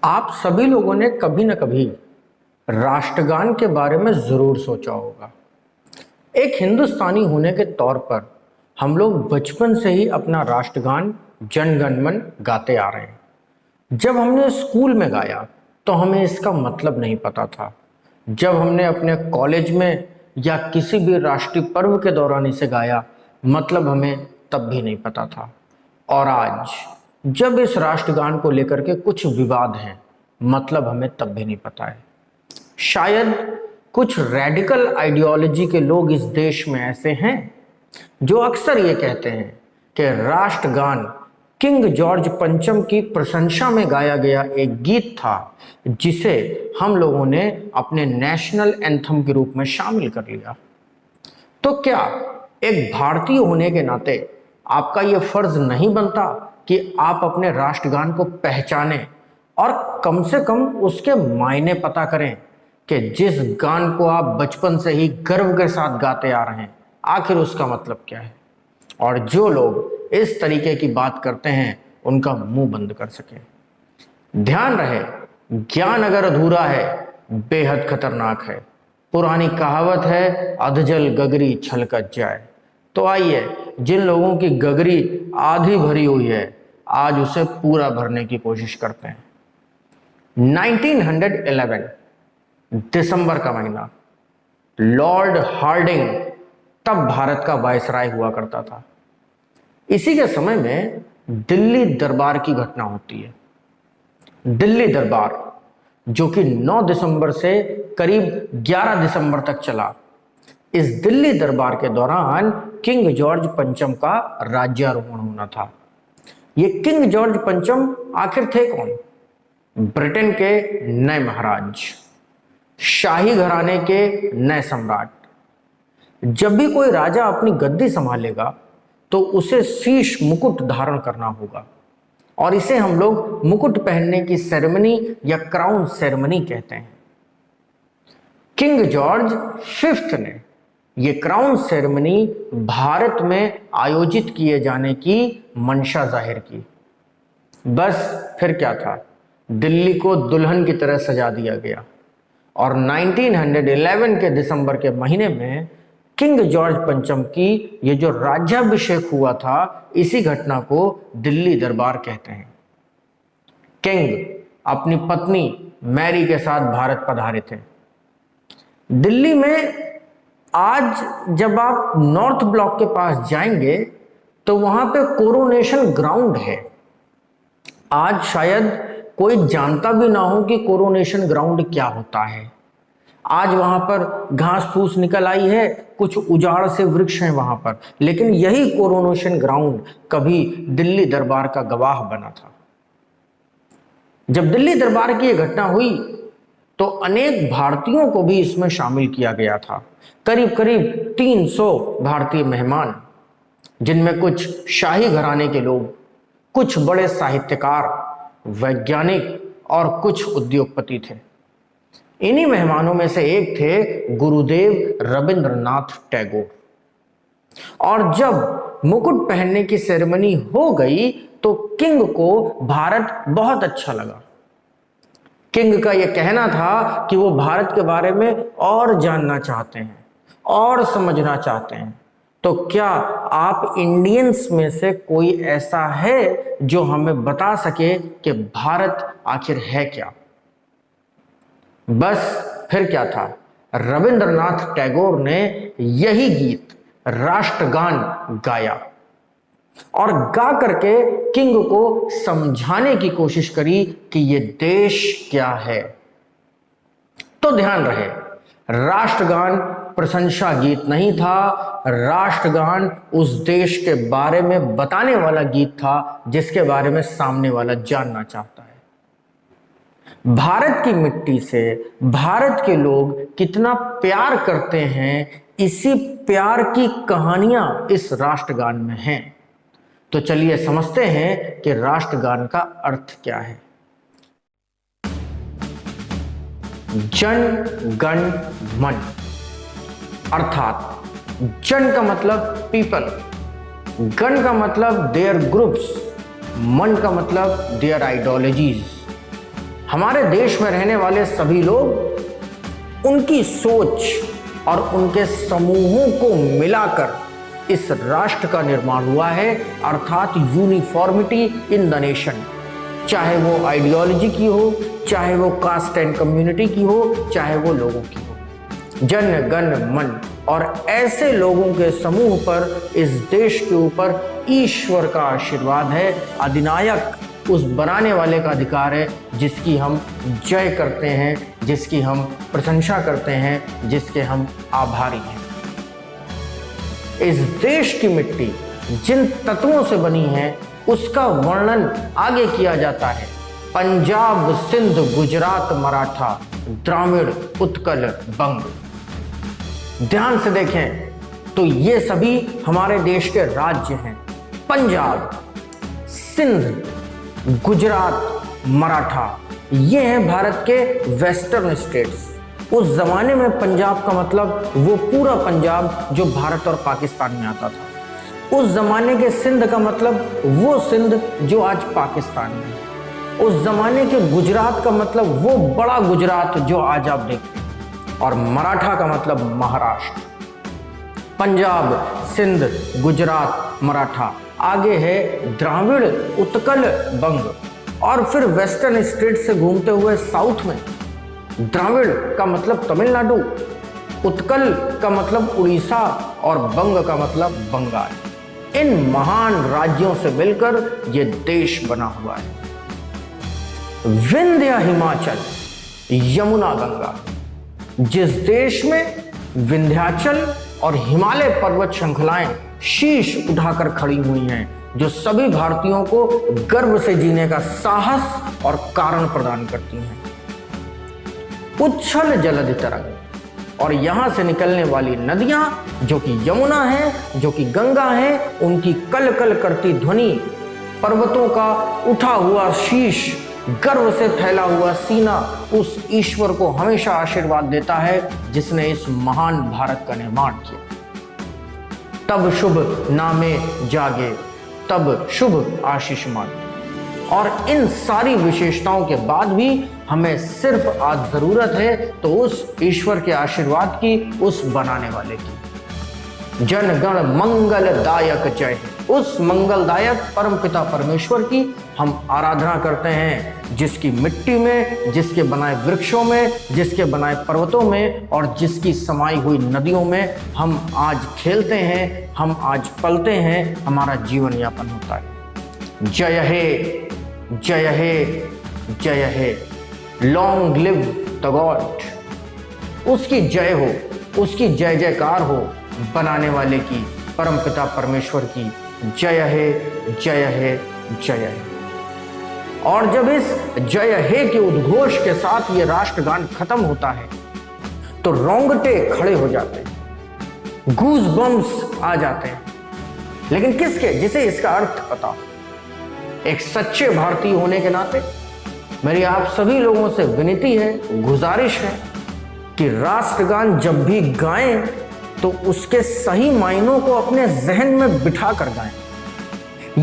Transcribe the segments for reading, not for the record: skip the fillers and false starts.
आप सभी लोगों ने कभी न कभी राष्ट्रगान के बारे में ज़रूर सोचा होगा। एक हिंदुस्तानी होने के तौर पर हम लोग बचपन से ही अपना राष्ट्रगान जन गण मन गाते आ रहे हैं। जब हमने स्कूल में गाया तो हमें इसका मतलब नहीं पता था। जब हमने अपने कॉलेज में या किसी भी राष्ट्रीय पर्व के दौरान इसे गाया, मतलब हमें तब भी नहीं पता था। और आज जब इस राष्ट्रगान को लेकर के कुछ विवाद हैं, मतलब हमें तब भी नहीं पता है। शायद कुछ रैडिकल आइडियोलॉजी के लोग इस देश में ऐसे हैं जो अक्सर ये कहते हैं कि राष्ट्रगान किंग जॉर्ज पंचम की प्रशंसा में गाया गया एक गीत था, जिसे हम लोगों ने अपने नेशनल एंथम के रूप में शामिल कर लिया। तो क्या एक भारतीय होने के नाते आपका ये फर्ज नहीं बनता कि आप अपने राष्ट्रगान को पहचानें और कम से कम उसके मायने पता करें कि जिस गान को आप बचपन से ही गर्व के साथ गाते आ रहे हैं, आखिर उसका मतलब क्या है, और जो लोग इस तरीके की बात करते हैं उनका मुंह बंद कर सकें। ध्यान रहे, ज्ञान अगर अधूरा है बेहद खतरनाक है। पुरानी कहावत है, अधजल गगरी छलकत जाए। तो आइए, जिन लोगों की गगरी आधी भरी हुई है, आज उसे पूरा भरने की कोशिश करते हैं। 1911 दिसंबर का महीना, लॉर्ड हार्डिंग तब भारत का वायसराय हुआ करता था। इसी के समय में दिल्ली दरबार की घटना होती है। दिल्ली दरबार जो कि 9 दिसंबर से करीब 11 दिसंबर तक चला। इस दिल्ली दरबार के दौरान किंग जॉर्ज पंचम का राज्यारोहण होना था। ये किंग जॉर्ज पंचम आखिर थे कौन? ब्रिटेन के नए महाराज, शाही घराने के नए सम्राट। जब भी कोई राजा अपनी गद्दी संभालेगा तो उसे शीश मुकुट धारण करना होगा, और इसे हम लोग मुकुट पहनने की सेरेमनी या क्राउन सेरेमनी कहते हैं। किंग जॉर्ज फिफ्थ ने ये क्राउन सेरेमनी भारत में आयोजित किए जाने की मंशा जाहिर की। बस फिर क्या था, दिल्ली को दुल्हन की तरह सजा दिया गया, और 1911 के दिसंबर के महीने में किंग जॉर्ज पंचम की ये जो राज्याभिषेक हुआ था, इसी घटना को दिल्ली दरबार कहते हैं। किंग अपनी पत्नी मैरी के साथ भारत पधारे थे। दिल्ली में आज जब आप नॉर्थ ब्लॉक के पास जाएंगे तो वहां पे कोरोनेशन ग्राउंड है। आज शायद कोई जानता भी ना हो कि कोरोनेशन ग्राउंड क्या होता है। आज वहां पर घास फूस निकल आई है, कुछ उजाड़ से वृक्ष हैं वहां पर, लेकिन यही कोरोनेशन ग्राउंड कभी दिल्ली दरबार का गवाह बना था। जब दिल्ली दरबार की यह घटना हुई तो अनेक भारतीयों को भी इसमें शामिल किया गया था। करीब करीब 300 भारतीय मेहमान, जिनमें कुछ शाही घराने के लोग, कुछ बड़े साहित्यकार, वैज्ञानिक और कुछ उद्योगपति थे। इन्हीं मेहमानों में से एक थे गुरुदेव रविंद्रनाथ टैगोर। और जब मुकुट पहनने की सेरेमनी हो गई तो किंग को भारत बहुत अच्छा लगा। किंग का यह कहना था कि वो भारत के बारे में और जानना चाहते हैं और समझना चाहते हैं। तो क्या आप इंडियंस में से कोई ऐसा है जो हमें बता सके कि भारत आखिर है क्या? बस फिर क्या था, रविंद्रनाथ टैगोर ने यही गीत राष्ट्रगान गाया और गा करके किंग को समझाने की कोशिश करी कि ये देश क्या है। तो ध्यान रहे, राष्ट्रगान प्रशंसा गीत नहीं था, राष्ट्रगान उस देश के बारे में बताने वाला गीत था जिसके बारे में सामने वाला जानना चाहता है। भारत की मिट्टी से भारत के लोग कितना प्यार करते हैं, इसी प्यार की कहानियां इस राष्ट्रगान में हैं। तो चलिए समझते हैं कि राष्ट्रगान का अर्थ क्या है। जन गण मन, अर्थात जन का मतलब पीपल, गण का मतलब देयर ग्रुप्स, मन का मतलब देयर आइडियोलॉजीज। हमारे देश में रहने वाले सभी लोग, उनकी सोच और उनके समूहों को मिलाकर इस राष्ट्र का निर्माण हुआ है, अर्थात यूनिफॉर्मिटी इन द नेशन। चाहे वो आइडियोलॉजी की हो, चाहे वो कास्ट एंड कम्युनिटी की हो, चाहे वो लोगों की हो। जन गण मन और ऐसे लोगों के समूह पर इस देश के ऊपर ईश्वर का आशीर्वाद है। अधिनायक उस बनाने वाले का अधिकार है जिसकी हम जय करते हैं, जिसकी हम प्रशंसा करते हैं, जिसके हम आभारी हैं। इस देश की मिट्टी जिन तत्वों से बनी है उसका वर्णन आगे किया जाता है। पंजाब, सिंध, गुजरात, मराठा, द्राविड़, उत्कल, बंग। ध्यान से देखें तो ये सभी हमारे देश के राज्य हैं। पंजाब, सिंध, गुजरात, मराठा, ये हैं भारत के वेस्टर्न स्टेट्स। उस जमाने में पंजाब का मतलब वो पूरा पंजाब जो भारत और पाकिस्तान में आता था। उस जमाने के सिंध का मतलब वो सिंध जो आज पाकिस्तान में है। उस जमाने के गुजरात का मतलब वो बड़ा गुजरात जो आज आप देखते हैं। और मराठा का मतलब महाराष्ट्र। पंजाब, सिंध, गुजरात, मराठा, आगे है द्राविड़, उत्कल, बंग। और फिर वेस्टर्न स्टेट से घूमते हुए साउथ में द्राविड़ का मतलब तमिलनाडु, उत्कल का मतलब उड़ीसा और बंग का मतलब बंगाल। इन महान राज्यों से मिलकर ये देश बना हुआ है। विंध्य, हिमाचल, यमुना, गंगा। जिस देश में विंध्याचल और हिमालय पर्वत श्रृंखलाएं शीश उठाकर खड़ी हुई हैं, जो सभी भारतीयों को गर्व से जीने का साहस और कारण प्रदान करती हैं। उच्छल जलधि तरंग, और यहां से निकलने वाली नदियां जो कि यमुना है, जो कि गंगा है, उनकी कल कल करती ध्वनि, पर्वतों का उठा हुआ शीश, गर्व से फैला हुआ सीना उस ईश्वर को हमेशा आशीर्वाद देता है जिसने इस महान भारत का निर्माण किया। तब शुभ नामे जागे, तब शुभ आशीष मांगे। और इन सारी विशेषताओं के बाद भी हमें सिर्फ आज जरूरत है तो उस ईश्वर के आशीर्वाद की, उस बनाने वाले की। जन गण मंगलदायक जय। उस मंगलदायक परम पिता परमेश्वर की हम आराधना करते हैं, जिसकी मिट्टी में, जिसके बनाए वृक्षों में, जिसके बनाए पर्वतों में और जिसकी समाई हुई नदियों में हम आज खेलते हैं, हम आज पलते हैं, हमारा जीवन यापन होता है। जय हे, जय हे, जय हे। Long live the god. उसकी जय हो, उसकी जय जयकार हो, बनाने वाले की, परम पिता परमेश्वर की जय है, जय है, जय है। और जब इस जय हे के उद्घोष के साथ ये राष्ट्रगान खत्म होता है तो रोंगटे खड़े हो जाते हैं, गूज बम्स आ जाते हैं। लेकिन किसके? जिसे इसका अर्थ पता हो। एक सच्चे भारतीय होने के नाते मेरी आप सभी लोगों से विनती है, गुजारिश है कि राष्ट्रगान जब भी गाएं तो उसके सही मायनों को अपने जहन में बिठा कर गाएं।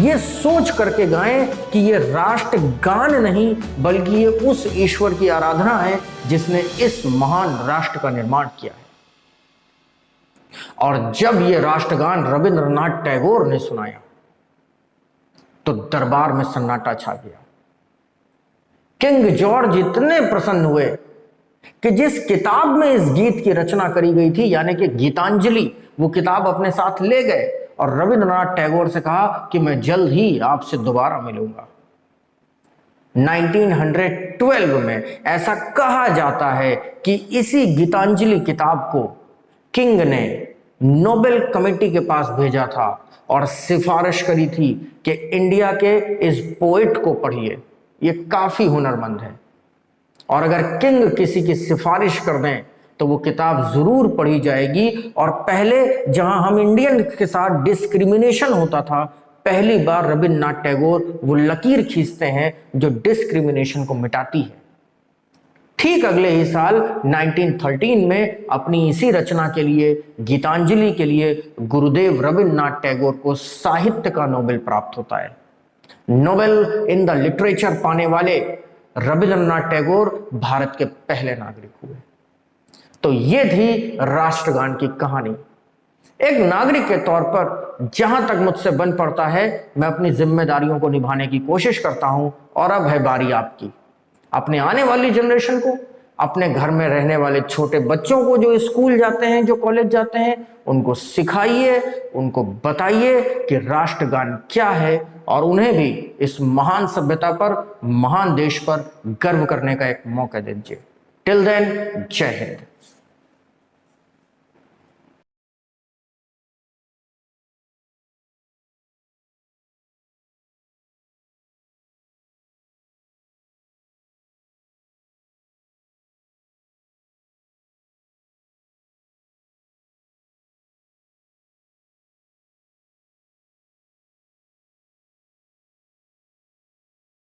ये सोच करके गाएं कि ये राष्ट्रगान नहीं बल्कि ये उस ईश्वर की आराधना है जिसने इस महान राष्ट्र का निर्माण किया है। और जब ये राष्ट्रगान रविंद्रनाथ टैगोर ने सुनाया तो दरबार में सन्नाटा छा गया। किंग जॉर्ज इतने प्रसन्न हुए कि जिस किताब में इस गीत की रचना करी गई थी, यानी कि गीतांजलि, वो किताब अपने साथ ले गए और रविंद्रनाथ टैगोर से कहा कि मैं जल्द ही आपसे दोबारा मिलूंगा। 1912 में ऐसा कहा जाता है कि इसी गीतांजलि किताब को किंग ने नोबेल कमेटी के पास भेजा था और सिफारिश करी थी कि इंडिया के इस पोएट को पढ़िए, ये काफी हुनरमंद है। और अगर किंग किसी की सिफारिश कर दें तो वो किताब जरूर पढ़ी जाएगी। और पहले जहां हम इंडियन के साथ डिस्क्रिमिनेशन होता था, पहली बार रविंद्रनाथ टैगोर वो लकीर खींचते हैं जो डिस्क्रिमिनेशन को मिटाती है। ठीक अगले ही साल 1913 में अपनी इसी रचना के लिए, गीतांजलि के लिए, गुरुदेव रविंद्रनाथ टैगोर को साहित्य का नोबेल प्राप्त होता है। नोबेल इन द लिटरेचर पाने वाले रविंद्रनाथ टैगोर भारत के पहले नागरिक हुए। तो ये थी राष्ट्रगान की कहानी। एक नागरिक के तौर पर जहां तक मुझसे बन पड़ता है, मैं अपनी जिम्मेदारियों को निभाने की कोशिश करता हूं। और अब है बारी आपकी। अपने आने वाली जनरेशन को, अपने घर में रहने वाले छोटे बच्चों को जो स्कूल जाते हैं, जो कॉलेज जाते हैं, उनको सिखाइए, उनको बताइए कि राष्ट्रगान क्या है, और उन्हें भी इस महान सभ्यता पर, महान देश पर गर्व करने का एक मौका दीजिए। टिल देन, जय हिंद।